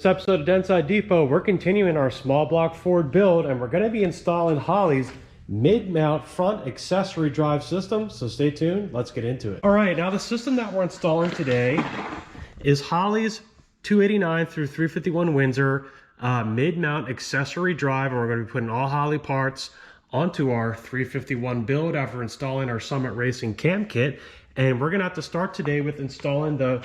This episode of Dentside Depot, we're continuing our small block Ford build, and we're going to be installing Holley's mid-mount front accessory drive system. So stay tuned, let's get into it. All right, now the system that we're installing today is Holley's 289 through 351 Windsor mid-mount accessory drive, and we're going to be putting all Holley parts onto our 351 build after installing our Summit Racing cam kit. And we're gonna have to start today with installing the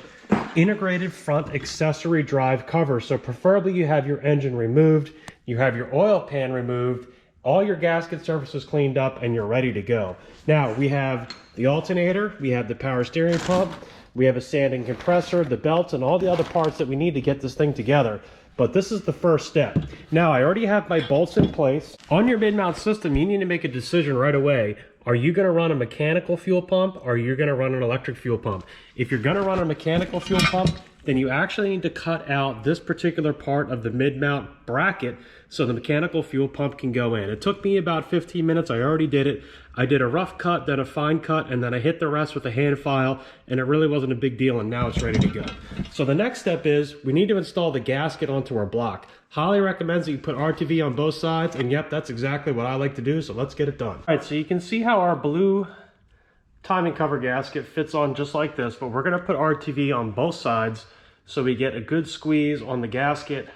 integrated front accessory drive cover. So preferably you have your engine removed, you have your oil pan removed, all your gasket surfaces cleaned up, and you're ready to go. Now we have the alternator, we have the power steering pump, we have a sanding compressor, the belts, and all the other parts that we need to get this thing together. But this is the first step. Now I already have my bolts in place. On your mid-mount system, you need to make a decision right away. Are you gonna run a mechanical fuel pump, or are you gonna run an electric fuel pump? If you're gonna run a mechanical fuel pump, then you actually need to cut out this particular part of the mid-mount bracket so the mechanical fuel pump can go in. It took me about 15 minutes, I already did it. I did a rough cut, then a fine cut, and then I hit the rest with a hand file, and it really wasn't a big deal, and now it's ready to go. So the next step is, we need to install the gasket onto our block. Holley recommends that you put RTV on both sides, and yep, that's exactly what I like to do, so let's get it done. All right, so you can see how our blue timing cover gasket fits on just like this, but we're gonna put RTV on both sides so we get a good squeeze on the gasket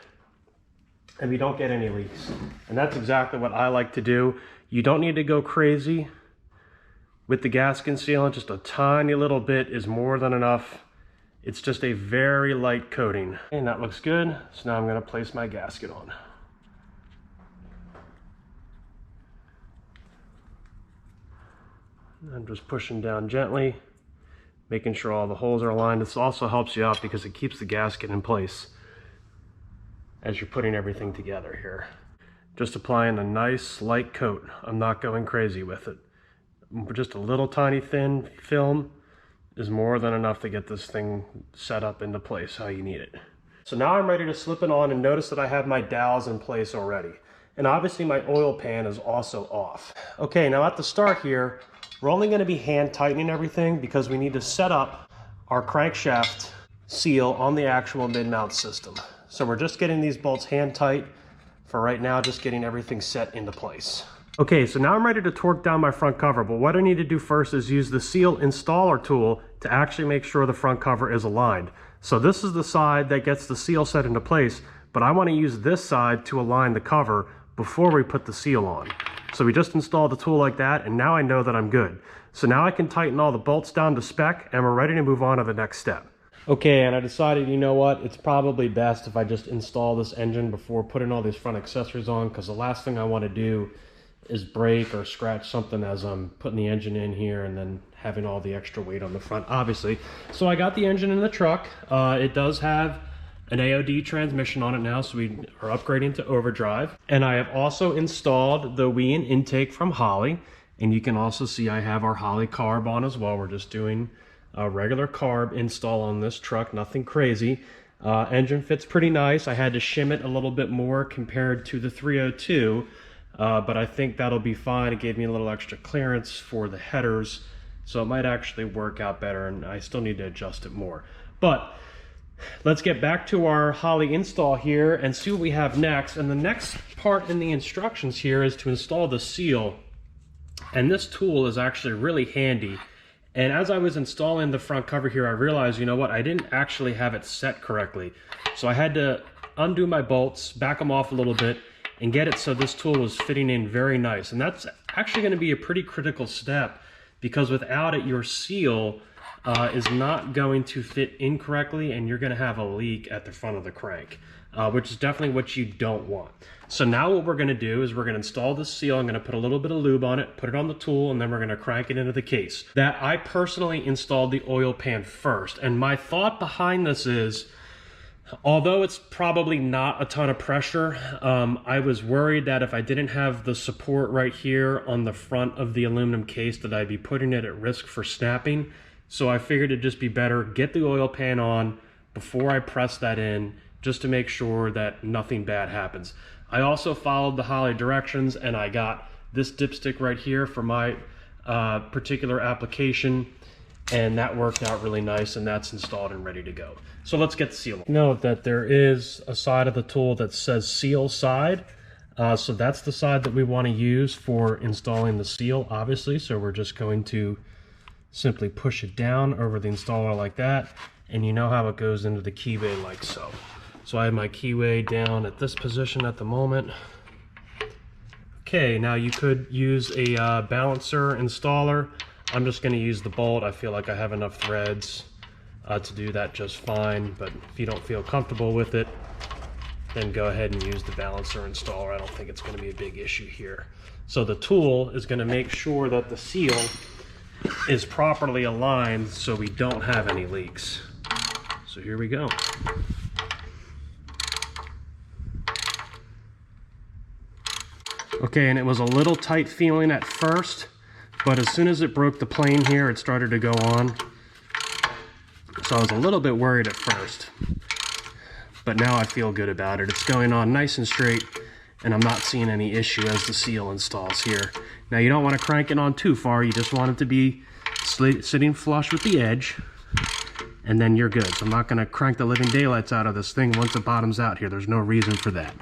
and we don't get any leaks. And that's exactly what I like to do. You don't need to go crazy with the gasket sealant. Just a tiny little bit is more than enough. It's just a very light coating. And that looks good. So now I'm gonna place my gasket on. I'm just pushing down gently, making sure all the holes are aligned. This also helps you out because it keeps the gasket in place as you're putting everything together here. Just applying a nice light coat. I'm not going crazy with it. Just a little tiny thin film is more than enough to get this thing set up into place how you need it. So now I'm ready to slip it on, and notice that I have my dowels in place already. And obviously my oil pan is also off. Okay, now at the start here, we're only gonna be hand tightening everything because we need to set up our crankshaft seal on the actual mid-mount system. So we're just getting these bolts hand tight for right now, just getting everything set into place. Okay, so now I'm ready to torque down my front cover, but what I need to do first is use the seal installer tool to actually make sure the front cover is aligned. So this is the side that gets the seal set into place, but I want to use this side to align the cover before we put the seal on. So we just installed the tool like that, and now I know that I'm good. So now I can tighten all the bolts down to spec, and we're ready to move on to the next step. Okay, and I decided, you know what, it's probably best if I just install this engine before putting all these front accessories on, because the last thing I want to do is break or scratch something as I'm putting the engine in here and then having all the extra weight on the front, obviously. So I got the engine in the truck. It does have an AOD transmission on it now, so we are upgrading to overdrive. And I have also installed the Weiand intake from Holley, and you can also see I have our Holley Carb on as well. We're just doing a regular Carb install on this truck, nothing crazy. Engine fits pretty nice. I had to shim it a little bit more compared to the 302, but I think that'll be fine. It gave me a little extra clearance for the headers, so it might actually work out better, and I still need to adjust it more. But let's get back to our Holley install here and see what we have next. And the next part in the instructions here is to install the seal, and this tool is actually really handy. And as I was installing the front cover here, I realized, you know what, I didn't actually have it set correctly. So I had to undo my bolts, back them off a little bit, and get it so this tool was fitting in very nice. And that's actually going to be a pretty critical step, because without it, your seal is not going to fit in correctly, and you're going to have a leak at the front of the crank, which is definitely what you don't want. So now what we're going to do is we're going to install this seal. I'm going to put a little bit of lube on it, put it on the tool, and then we're going to crank it into the case. That I personally installed the oil pan first, and my thought behind this is, although it's probably not a ton of pressure, I was worried that if I didn't have the support right here on the front of the aluminum case, that I'd be putting it at risk for snapping. So I figured it'd just be better get the oil pan on before I press that in, just to make sure that nothing bad happens. I also followed the Holley directions, and I got this dipstick right here for my particular application. and that worked out really nice, and that's installed and ready to go. So let's get the seal. Note that there is a side of the tool that says seal side. So that's the side that we want to use for installing the seal, obviously. So we're just going to simply push it down over the installer like that, and you know how it goes into the keyway like so. So I have my keyway down at this position at the moment. Okay, now you could use a balancer installer. I'm just going to use the bolt. I feel like I have enough threads to do that just fine, but if you don't feel comfortable with it, then go ahead and use the balancer installer. I don't think it's going to be a big issue here. So the tool is going to make sure that the seal is properly aligned so we don't have any leaks. So here we go. Okay, and it was a little tight feeling at first, but as soon as it broke the plane here, it started to go on. So I was a little bit worried at first, but now I feel good about it. It's going on nice and straight, and I'm not seeing any issue as the seal installs here. Now you don't want to crank it on too far. You just want it to be sitting flush with the edge, and then you're good. So I'm not going to crank the living daylights out of this thing once it bottoms out here. There's no reason for that.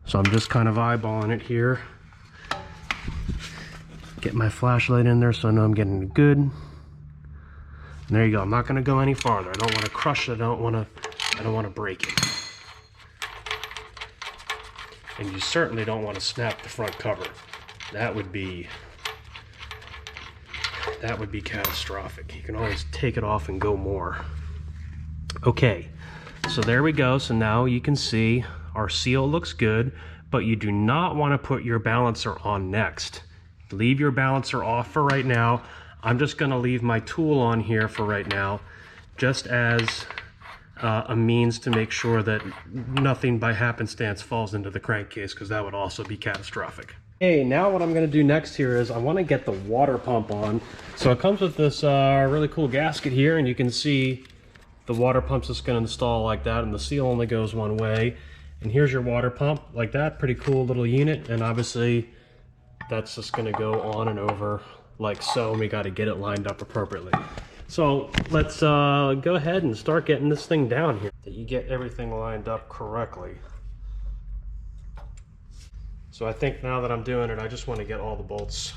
So I'm just kind of eyeballing it here. Get my flashlight in there so I know I'm getting it good. And there you go. I'm not going to go any farther. I don't want to crush it. I don't want to break it. And you certainly don't want to snap the front cover. That would be catastrophic. You can always take it off and go more. Okay, so there we go. So now you can see our seal looks good, but you do not want to put your balancer on next. Leave your balancer off for right now. I'm just going to leave my tool on here for right now, just as a means to make sure that nothing by happenstance falls into the crankcase, because that would also be catastrophic. Okay, now what I'm going to do next here is I want to get the water pump on. So it comes with this really cool gasket here, and you can see the water pump's just going to install like that, and the seal only goes one way. And here's your water pump like that. Pretty cool little unit, and obviously that's just going to go on and over like so, and we got to get it lined up appropriately. So let's go ahead and start getting this thing down here, that you get everything lined up correctly. So I think now that I'm doing it, I just want to get all the bolts.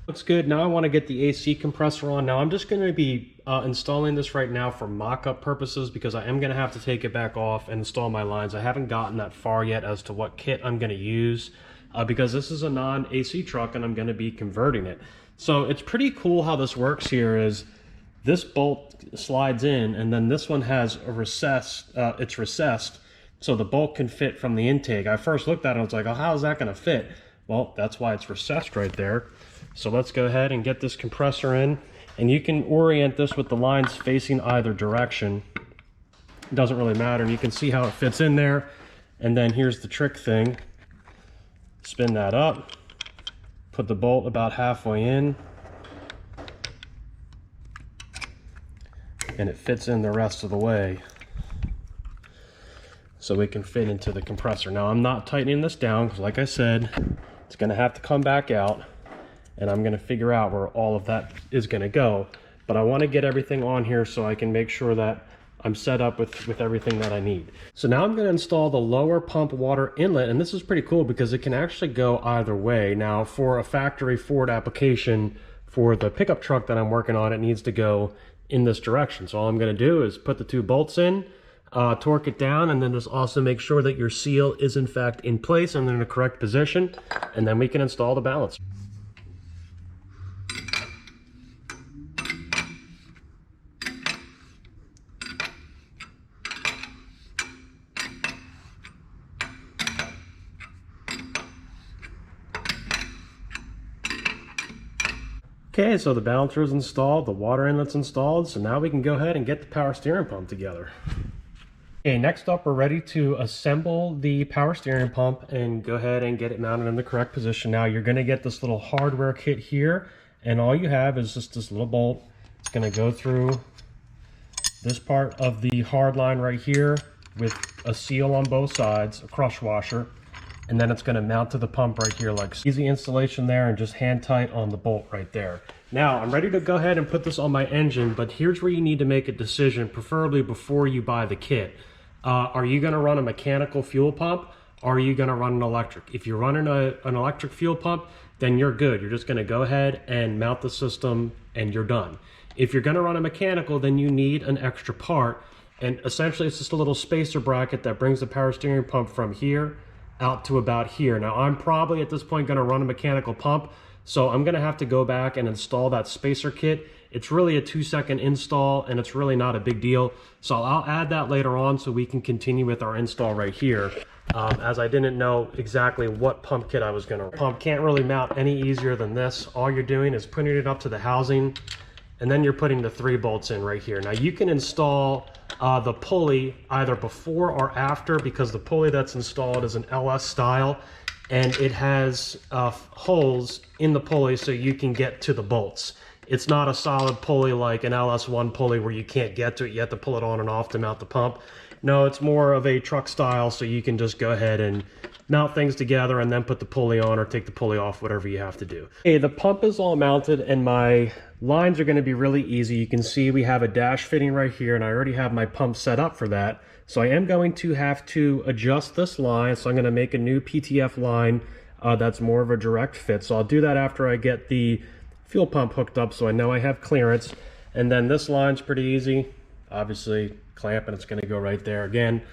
Looks good. Now I want to get the AC compressor on. Now I'm just going to be installing this right now for mock-up purposes, because I am going to have to take it back off and install my lines. I haven't gotten that far yet as to what kit I'm going to use, because this is a non-AC truck and I'm going to be converting it. So it's pretty cool how this works here is this bolt slides in, and then this one has a recess, it's recessed, so the bolt can fit from the intake. I first looked at it and I was like, oh, how is that going to fit? Well, that's why it's recessed right there. So let's go ahead and get this compressor in, and you can orient this with the lines facing either direction. It doesn't really matter, and you can see how it fits in there. And then here's the trick thing. Spin that up, put the bolt about halfway in, and it fits in the rest of the way, so it can fit into the compressor. Now I'm not tightening this down, because like I said, it's going to have to come back out, and I'm going to figure out where all of that is going to go. But I want to get everything on here so I can make sure that I'm set up with everything that I need. So now I'm going to install the lower pump water inlet, and this is pretty cool because it can actually go either way. Now for a factory Ford application for the pickup truck that I'm working on, it needs to go in this direction. So all I'm going to do is put the two bolts in, torque it down, and then just also make sure that your seal is in fact in place and in the correct position, and then we can install the balance. Okay, so the balancer is installed, the water inlet's installed, so now we can go ahead and get the power steering pump together. Okay, next up we're ready to assemble the power steering pump and go ahead and get it mounted in the correct position. Now you're going to get this little hardware kit here, and all you have is just this little bolt. It's going to go through this part of the hard line right here with a seal on both sides, a crush washer, and then it's going to mount to the pump right here, like so. Easy installation there, and just hand tight on the bolt right there. Now I'm ready to go ahead and put this on my engine, but here's where you need to make a decision, preferably before you buy the kit. Are you going to run a mechanical fuel pump, or are you going to run an electric? If you're running an electric fuel pump, then you're good. You're just going to go ahead and mount the system and you're done. If you're going to run a mechanical, then you need an extra part, and essentially it's just a little spacer bracket that brings the power steering pump from here out to about here. Now I'm probably at this point going to run a mechanical pump, so I'm going to have to go back and install that spacer kit. It's really a 2-second install, and it's really not a big deal, so I'll add that later on so we can continue with our install right here, as I didn't know exactly what pump kit I was going to run. Pump can't really mount any easier than this. All you're doing is putting it up to the housing, and then you're putting the 3 bolts in right here. Now you can install the pulley either before or after, because the pulley that's installed is an LS style, and it has holes in the pulley so you can get to the bolts. It's not a solid pulley like an LS1 pulley where you can't get to it. You have to pull it on and off to mount the pump. No, it's more of a truck style, so you can just go ahead and mount things together and then put the pulley on or take the pulley off, whatever you have to do. Okay, the pump is all mounted and my lines are going to be really easy. You can see we have a dash fitting right here, and I already have my pump set up for that. So I am going to have to adjust this line. So I'm going to make a new PTF line that's more of a direct fit. So I'll do that after I get the fuel pump hooked up, so I know I have clearance. And then this line's pretty easy. Obviously clamp, and it's going to go right there. Again,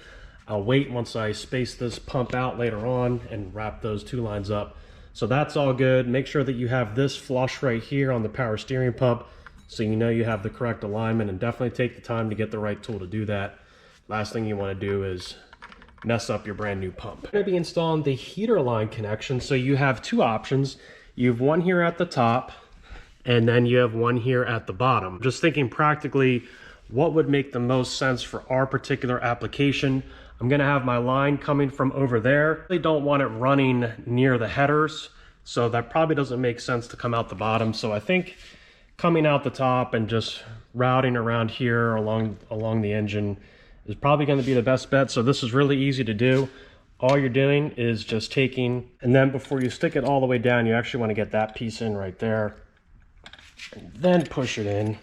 I'll wait once I space this pump out later on and wrap those 2 lines up. So that's all good. Make sure that you have this flush right here on the power steering pump so you know you have the correct alignment, and definitely take the time to get the right tool to do that. Last thing you want to do is mess up your brand new pump. I'm going to be installing the heater line connection, so you have 2 options. You have one here at the top, and then you have one here at the bottom. Just thinking practically what would make the most sense for our particular application. I'm going to have my line coming from over there. I really don't want it running near the headers, so that probably doesn't make sense to come out the bottom. So I think coming out the top and just routing around here along the engine is probably going to be the best bet. So this is really easy to do. All you're doing is just taking, and then before you stick it all the way down, you actually want to get that piece in right there, and then push it in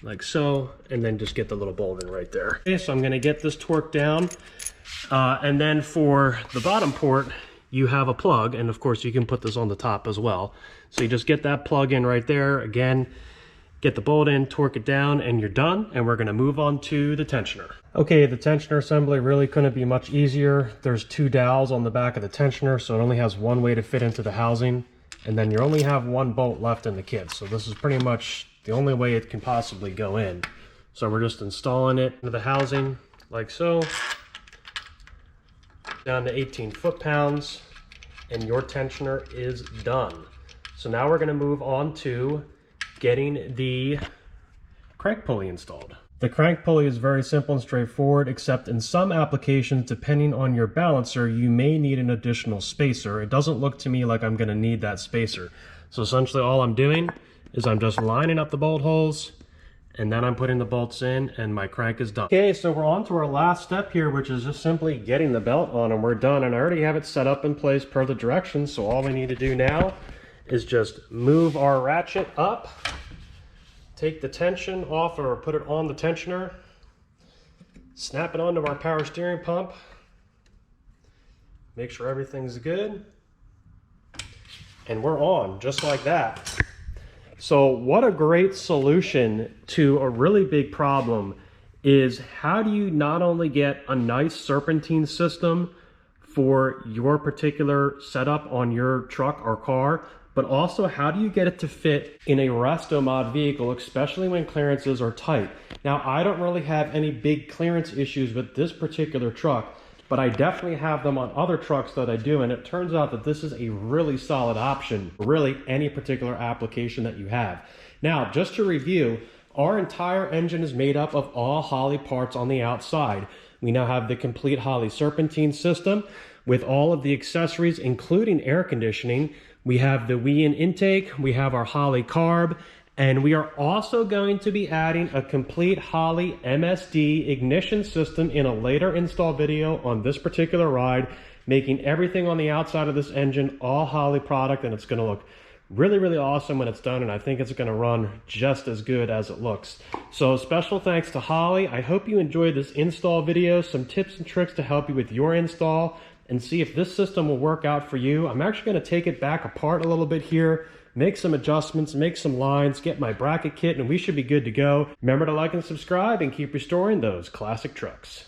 like so, and then just get the little bolt in right there. Okay, so I'm going to get this torqued down, and then for the bottom port you have a plug, and of course you can put this on the top as well. So you just get that plug in right there, again, get the bolt in, torque it down, and you're done. And we're going to move on to the tensioner. Okay, the tensioner assembly really couldn't be much easier. There's 2 dowels on the back of the tensioner, so it only has one way to fit into the housing, and then you only have 1 bolt left in the kit. So this is pretty much the only way it can possibly go in. So we're just installing it into the housing like so, down to 18 foot-pounds, and your tensioner is done. So now we're going to move on to getting the crank pulley installed. The crank pulley is very simple and straightforward, except in some applications, depending on your balancer, you may need an additional spacer. It doesn't look to me like I'm going to need that spacer. So essentially all I'm doing is I'm just lining up the bolt holes, and then I'm putting the bolts in, and my crank is done. Okay, so we're on to our last step here, which is just simply getting the belt on, and we're done. And I already have it set up in place per the directions, so all we need to do now is just move our ratchet up, take the tension off or put it on the tensioner, snap it onto our power steering pump, make sure everything's good, and we're on just like that. So what a great solution to a really big problem is, how do you not only get a nice serpentine system for your particular setup on your truck or car, but also how do you get it to fit in a resto mod vehicle, especially when clearances are tight. Now, I don't really have any big clearance issues with this particular truck, but I definitely have them on other trucks that I do, and it turns out that this is a really solid option for really any particular application that you have. Now, just to review, our entire engine is made up of all Holley parts on the outside. We now have the complete Holley serpentine system with all of the accessories, including air conditioning. We have the Weiand intake, we have our Holley Carb, And we are also going to be adding a complete Holley MSD ignition system in a later install video on this particular ride, making everything on the outside of this engine all Holley product, and it's going to look really, really awesome when it's done, and I think it's going to run just as good as it looks. So special thanks to Holley. I hope you enjoyed this install video, some tips and tricks to help you with your install and see if this system will work out for you. I'm actually going to take it back apart a little bit here, make some adjustments, make some lines, get my bracket kit, and we should be good to go. Remember to like and subscribe and keep restoring those classic trucks.